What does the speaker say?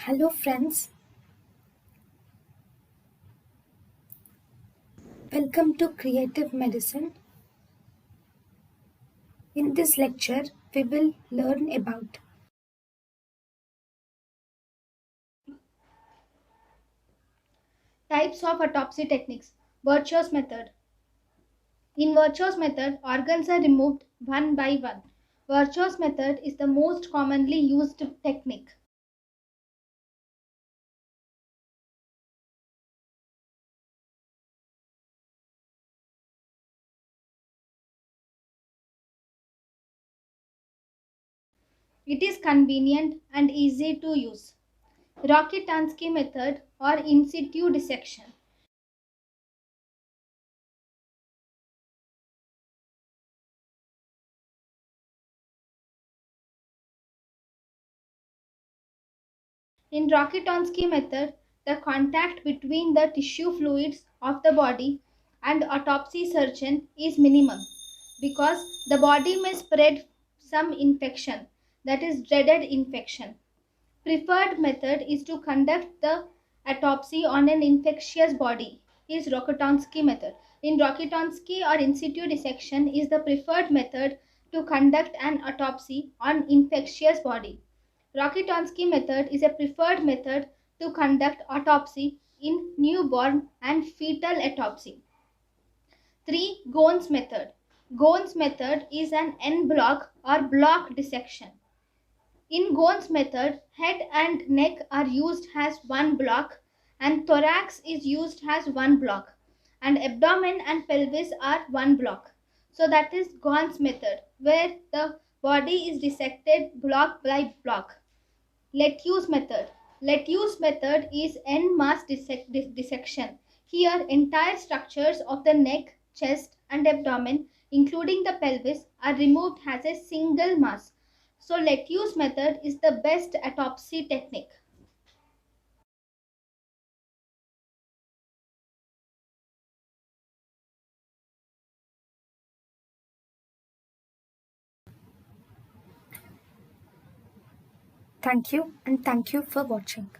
Hello, friends. Welcome to Creative Medicine. In this lecture, we will learn about Types of autopsy techniques. Virtuous method. In virtuous method, organs are removed one by one. Virtuous method is the most commonly used technique. It is convenient and easy to use. Rokitansky method or in situ dissection. In Rokitansky method, the contact between the tissue fluids of the body and autopsy surgeon is minimum because the body may spread some infection, that is dreaded infection. Preferred method is to conduct the autopsy on an infectious body is Rokitansky method. In Rokitansky or in situ dissection is the preferred method to conduct an autopsy on infectious body. Rokitansky method is a preferred method to conduct autopsy in newborn and fetal autopsy. 3. Gone's method. Gone's method is an en bloc or block dissection. In Gone's method, head and neck are used as one block, and thorax is used as one block, and abdomen and pelvis are one block. So that is Gone's method, where the body is dissected block by block. Lettuce method. Lettuce method is en masse dissection. Here, entire structures of the neck, chest, and abdomen, including the pelvis, are removed as a single mass. So, lettuce method is the best autopsy technique. thank you and thank you for watching.